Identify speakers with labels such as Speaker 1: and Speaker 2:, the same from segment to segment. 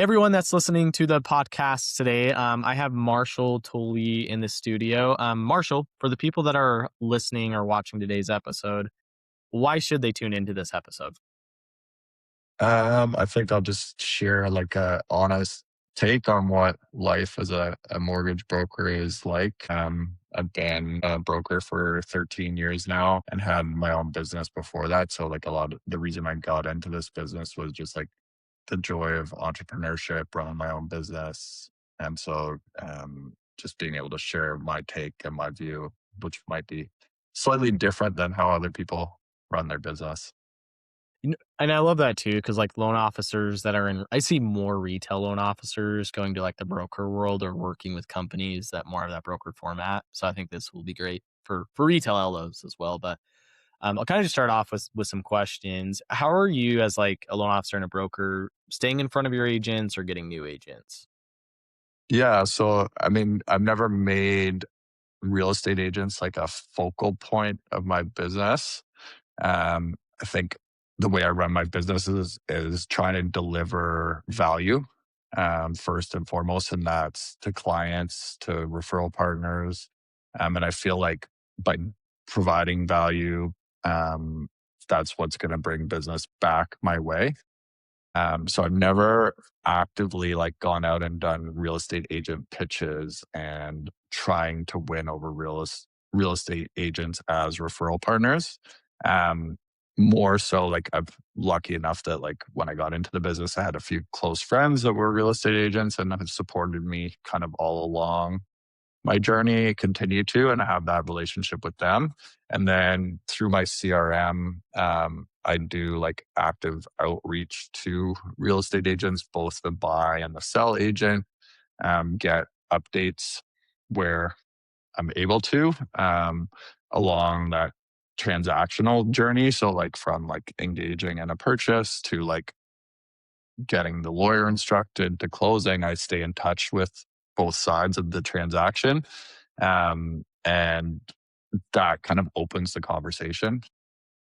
Speaker 1: Everyone that's listening to the podcast today, I have Marshall Tooley in the studio. Marshall, for the people that are listening or watching today's episode, why should they tune into this episode?
Speaker 2: I think I'll just share like a honest take on what life as a mortgage broker is like. I've been a broker for 13 years now and had my own business before that. So like a lot of the reason I got into this business was just like the joy of entrepreneurship, running my own business. And so just being able to share my take and my view, which might be slightly different than how other people run their business.
Speaker 1: And I love that too, because like loan officers that are I see more retail loan officers going to like the broker world or working with companies that more of that broker format. So I think this will be great for retail LOs as well. But I'll kind of just start off with some questions. How are you as like a loan officer and a broker staying in front of your agents or getting new agents?
Speaker 2: Yeah. So, I mean, I've never made real estate agents like a focal point of my business. I think the way I run my business is trying to deliver value first and foremost, and that's to clients, to referral partners. And I feel like by providing value, um, that's what's going to bring business back my way. So I've never actively like gone out and done real estate agent pitches and trying to win over real estate agents as referral partners. Um, More so like I'm lucky enough that like when I got into the business, I had a few close friends that were real estate agents and have supported me kind of all along my journey, continue to, and I have that relationship with them. And then through my CRM, I do like active outreach to real estate agents, both the buy and the sell agent, get updates where I'm able to along that transactional journey. So like from like engaging in a purchase to like getting the lawyer instructed to closing, I stay in touch with both sides of the transaction. And that kind of opens the conversation.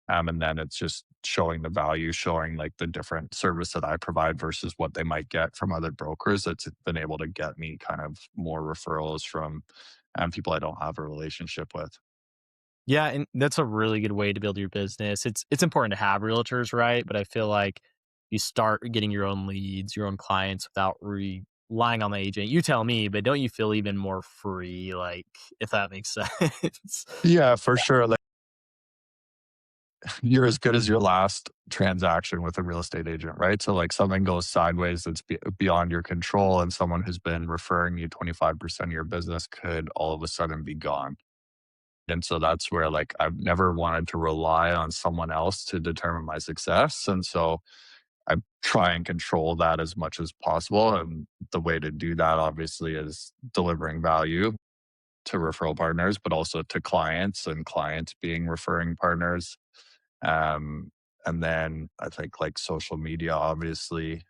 Speaker 2: And then it's just showing the value, showing like the different service that I provide versus what they might get from other brokers. That's been able to get me kind of more referrals from people I don't have a relationship with.
Speaker 1: Yeah, and that's a really good way to build your business. It's important to have realtors, right? But I feel like you start getting your own leads, your own clients without relying on the agent. You tell me, but don't you feel even more free, like if that makes sense?
Speaker 2: Yeah, for sure. Like you're as good as your last transaction with a real estate agent, right? So like something goes sideways that's beyond your control and someone who's been referring you 25% of your business could all of a sudden be gone. And so that's where like I've never wanted to rely on someone else to determine my success. And so I try and control that as much as possible. And the way to do that obviously is delivering value to referral partners, but also to clients and clients being referring partners. Um, and then I think like social media, obviously,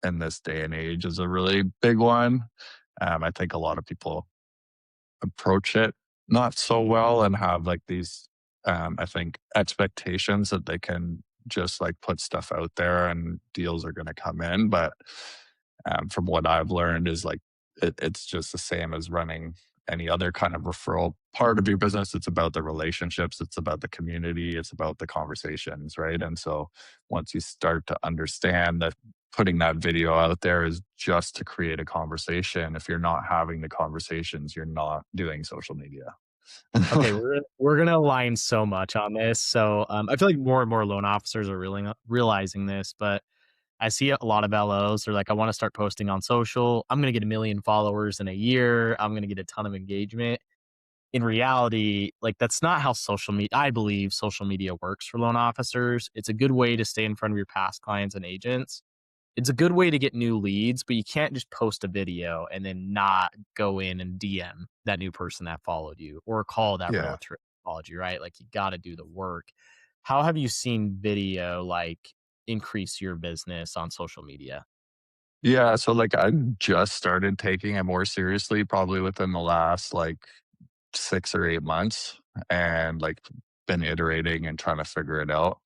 Speaker 2: in this day and age is a really big one. I think a lot of people approach it not so well and have like these, I think, expectations that they can just like put stuff out there and deals are going to come in. But from what I've learned is like it's just the same as running any other kind of referral part of your business. It's about the relationships, it's about the community, it's about the conversations, right? And so once you start to understand that putting that video out there is just to create a conversation, if you're not having the conversations, you're not doing social media.
Speaker 1: Okay, we're gonna align so much on this. So I feel like more and more loan officers are realizing this, but I see a lot of LOs. They're like, I want to start posting on social. I'm gonna get 1 million followers in a year. I'm gonna get a ton of engagement. In reality, like that's not how social media, I believe social media works for loan officers. It's a good way to stay in front of your past clients and agents. It's a good way to get new leads, but you can't just post a video and then not go in and DM that new person that followed you or call that
Speaker 2: Yeah.
Speaker 1: realtor that followed you, right? Like you got to do the work. How have you seen video like increase your business on social media?
Speaker 2: Yeah. So like I just started taking it more seriously probably within the last like 6 or 8 months and like been iterating and trying to figure it out.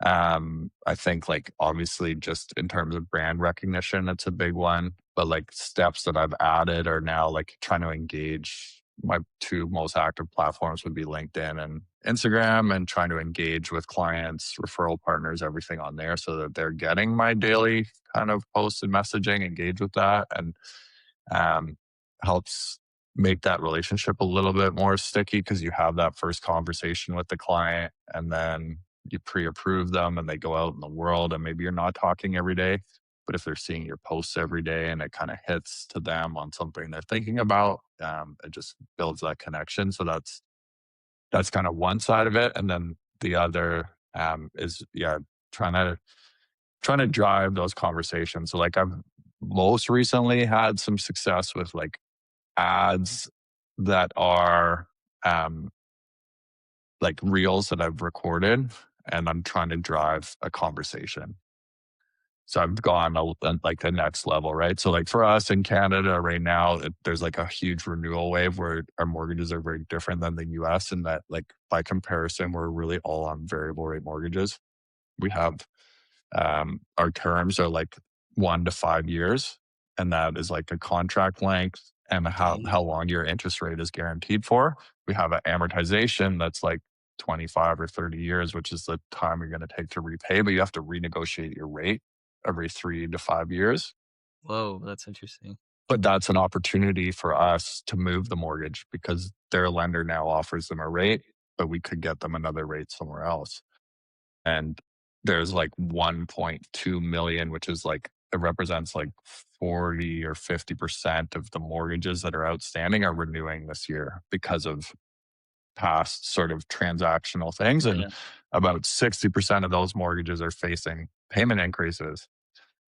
Speaker 2: I think like obviously just in terms of brand recognition, it's a big one. But like steps that I've added are now like trying to engage. My two most active platforms would be LinkedIn and Instagram, and trying to engage with clients, referral partners, everything on there so that they're getting my daily kind of posts and messaging, engage with that, and um, helps make that relationship a little bit more sticky because you have that first conversation with the client, and then you pre-approve them and they go out in the world, and maybe you're not talking every day, but if they're seeing your posts every day and it kind of hits to them on something they're thinking about, it just builds that connection. So that's kind of one side of it, and then the other is yeah, trying to trying to drive those conversations. So like I've most recently had some success with like ads that are um, like reels that I've recorded, and I'm trying to drive a conversation. So I've gone like the next level, right? So like for us in Canada right now, there's like a huge renewal wave where our mortgages are very different than the US, and that like by comparison, we're really all on variable rate mortgages. We have our terms are like 1 to 5 years, and that is like a contract length and
Speaker 1: Dang.
Speaker 2: how long your interest rate is guaranteed for. We have an amortization that's like 25 or 30 years, which is the time you're going to take to repay, but you have to renegotiate your rate every 3 to 5 years.
Speaker 1: Whoa, that's interesting.
Speaker 2: But that's an opportunity for us to move the mortgage because their lender now offers them a rate, but we could get them another rate somewhere else. And there's like 1.2 million, which is like it represents like 40 or 50% of the mortgages that are outstanding are renewing this year because of past sort of transactional things. And
Speaker 1: Yeah.
Speaker 2: about 60% of those mortgages are facing payment increases.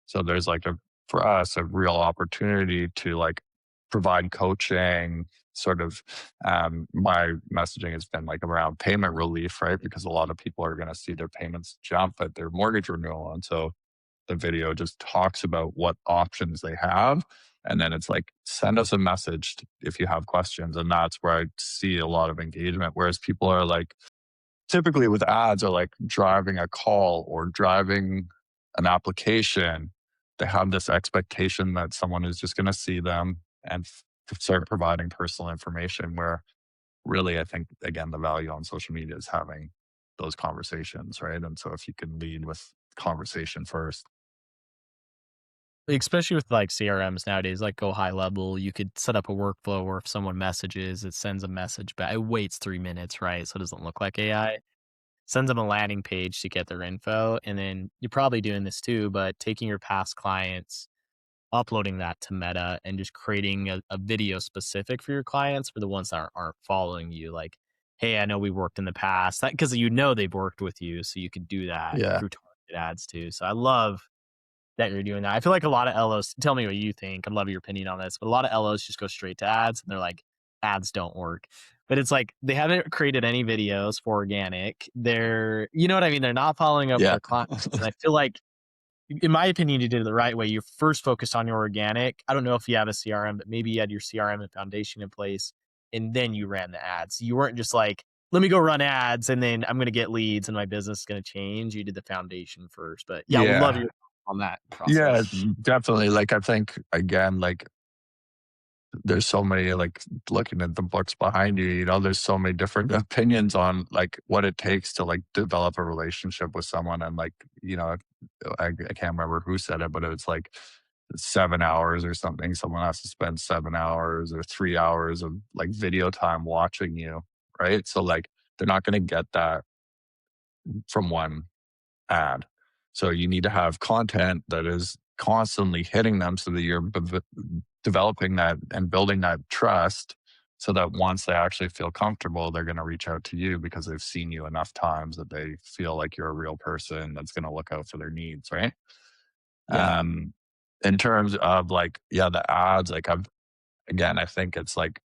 Speaker 2: So there's like a for us a real opportunity to like provide coaching. Sort of my messaging has been like around payment relief, right? Because a lot of people are going to see their payments jump at their mortgage renewal, and so the video just talks about what options they have. And then it's like, send us a message if you have questions. And that's where I see a lot of engagement. Whereas people are like, typically with ads are like driving a call or driving an application. They have this expectation that someone is just going to see them and start providing personal information, where really I think again the value on social media is having those conversations, right? And so if you can lead with conversation first.
Speaker 1: Especially with like CRMs nowadays, like go high level, you could set up a workflow where if someone messages, it sends a message back. It waits 3 minutes, right? So it doesn't look like AI. Sends them a landing page to get their info. And then you're probably doing this too, but taking your past clients, uploading that to Meta and just creating a video specific for your clients for the ones that aren't following you. Like, hey, I know we worked in the past because you know they've worked with you. So you could do that
Speaker 2: Yeah.
Speaker 1: through targeted ads too. So I love that you're doing that. I feel like a lot of LOs, tell me what you think. I'd love your opinion on this, but a lot of LOs just go straight to ads and they're like, ads don't work. But it's like they haven't created any videos for organic. They're, you know what I mean? They're not following up with
Speaker 2: Yeah.
Speaker 1: their clients. And I feel like, in my opinion, you did it the right way. You first focused on your organic. I don't know if you have a CRM, but maybe you had your CRM and foundation in place and then you ran the ads. You weren't just like, let me go run ads and then I'm going to get leads and my business is going to change. You did the foundation first. But yeah, would love
Speaker 2: Yeah.
Speaker 1: your on that
Speaker 2: Yeah,
Speaker 1: process.
Speaker 2: definitely. Like I think again, like there's so many like looking at the books behind you, there's so many different opinions on like what it takes to like develop a relationship with someone. And like, I can't remember who said it, but it's like 7 hours or something. Someone has to spend 7 hours or 3 hours of like video time watching you. Right. So like they're not gonna get that from one ad. So you need to have content that is constantly hitting them so that you're developing that and building that trust so that once they actually feel comfortable, they're going to reach out to you because they've seen you enough times that they feel like you're a real person that's going to look out for their needs, right?
Speaker 1: Yeah.
Speaker 2: Um, in terms of like, yeah, the ads, like I think it's like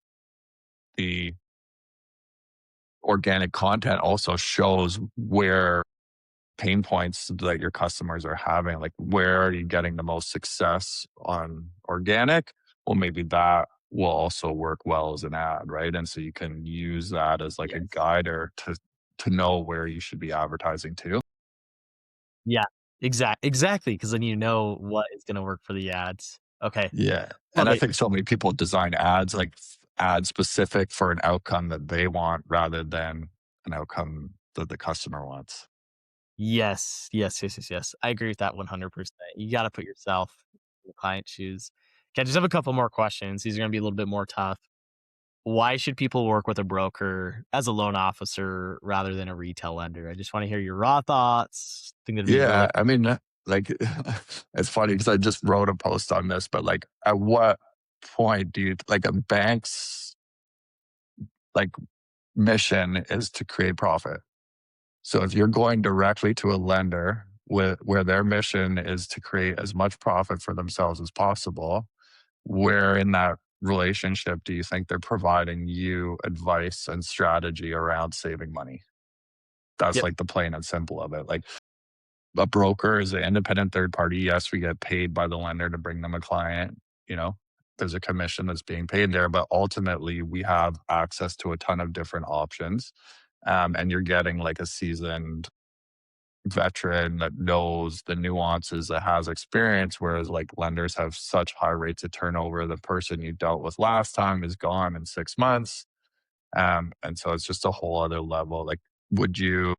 Speaker 2: the organic content also shows where pain points that your customers are having. Like, where are you getting the most success on organic? Well, maybe that will also work well as an ad, right? And so you can use that as like a
Speaker 1: Yes.
Speaker 2: guider to know where you should be advertising to.
Speaker 1: Yeah, exactly, because then you know what is gonna work for the ads. Okay,
Speaker 2: Yeah. And
Speaker 1: love
Speaker 2: I
Speaker 1: it.
Speaker 2: think so many people design ads like ad specific for an outcome that they want rather than an outcome that the customer wants.
Speaker 1: Yes, yes, yes, yes, yes. I agree with that 100%. You gotta put yourself in the client's shoes. Okay, I just have a couple more questions. These are gonna be a little bit more tough. Why should people work with a broker as a loan officer rather than a retail lender? I just wanna hear your raw thoughts. I think that'd be really
Speaker 2: Yeah. I mean, like, it's funny because I just wrote a post on this, but like, at what point do you, like, a bank's like mission is to create profit. So if you're going directly to a lender with where their mission is to create as much profit for themselves as possible, where in that relationship do you think they're providing you advice and strategy around saving money? That's
Speaker 1: Yep.
Speaker 2: like the plain and simple of it. Like a broker is an independent third party. Yes, we get paid by the lender to bring them a client. You know, there's a commission that's being paid there, but ultimately we have access to a ton of different options. And you're getting like a seasoned veteran that knows the nuances, that has experience, whereas like lenders have such high rates of turnover. The person you dealt with last time is gone in 6 months. And so it's just a whole other level. Like, would you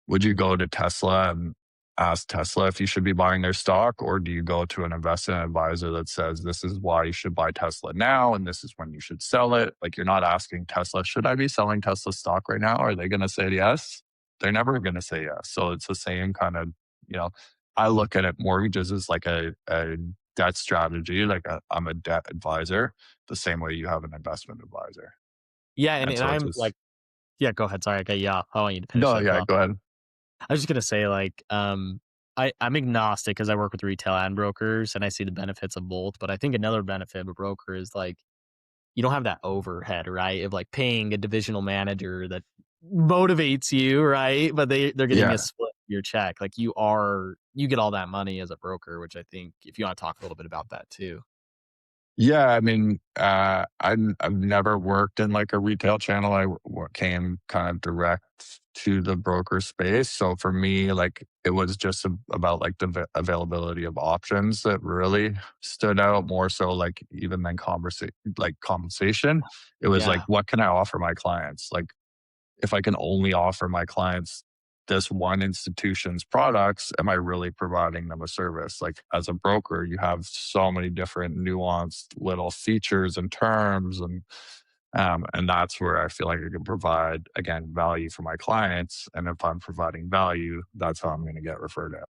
Speaker 2: would you go to Tesla and ask Tesla if you should be buying their stock, or do you go to an investment advisor that says this is why you should buy Tesla now and this is when you should sell it? Like, you're not asking Tesla, should I be selling Tesla stock right now? Are they going to say yes? They're never going to say yes. So it's the same kind of, you know, I look at it mortgages as like a debt strategy. Like I'm a debt advisor, the same way you have an investment advisor.
Speaker 1: Yeah,
Speaker 2: And
Speaker 1: and
Speaker 2: so it's
Speaker 1: I'm
Speaker 2: just,
Speaker 1: like yeah, go ahead. Sorry, I got you off. I want you to finish
Speaker 2: no,
Speaker 1: as
Speaker 2: yeah,
Speaker 1: well.
Speaker 2: go ahead.
Speaker 1: I was just gonna say, like, I'm agnostic because I work with retail and brokers, and I see the benefits of both. But I think another benefit of a broker is like you don't have that overhead, right? Of like paying a divisional manager that motivates you, right? But they're getting a
Speaker 2: Yeah.
Speaker 1: split of your check. Like you get all that money as a broker, which I think if you want to talk a little bit about that too.
Speaker 2: Yeah, I mean, I've never worked in like a retail channel. Came kind of direct to the broker space. So for me, like it was just about like the availability of options that really stood out more so like even than like compensation. It was like,
Speaker 1: Yeah.
Speaker 2: what can I offer my clients? Like if I can only offer my clients this one institution's products, am I really providing them a service? Like as a broker, you have so many different nuanced little features and terms, and that's where I feel like I can provide again value for my clients. And if I'm providing value, that's how I'm going to get referred out.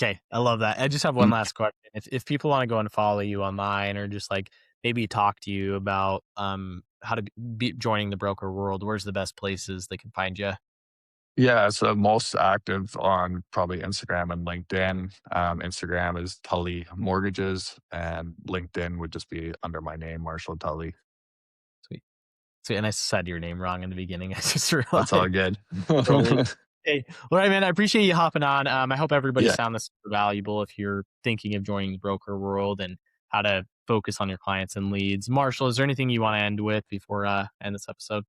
Speaker 1: Okay, I love that. I just have one
Speaker 2: Mm,
Speaker 1: last question. If people want to go and follow you online or just like maybe talk to you about how to be joining the broker world, where's the best places they can find you?
Speaker 2: Yeah, so most active on probably Instagram and LinkedIn. Instagram is Tully Mortgages, and LinkedIn would just be under my name, Marshall Tully.
Speaker 1: Sweet. Sweet. And I said your name wrong in the beginning. I just
Speaker 2: That's
Speaker 1: realized.
Speaker 2: all good.
Speaker 1: Totally. Hey, all right, man. I appreciate you hopping on. I hope everybody's
Speaker 2: Yeah.
Speaker 1: found this super valuable if you're thinking of joining the broker world and how to focus on your clients and leads. Marshall, is there anything you want to end with before end this episode?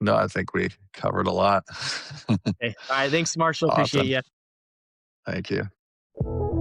Speaker 2: No, I think we covered a lot.
Speaker 1: Okay. All right. Thanks, Marshall. Appreciate
Speaker 2: Awesome.
Speaker 1: you.
Speaker 2: Thank you.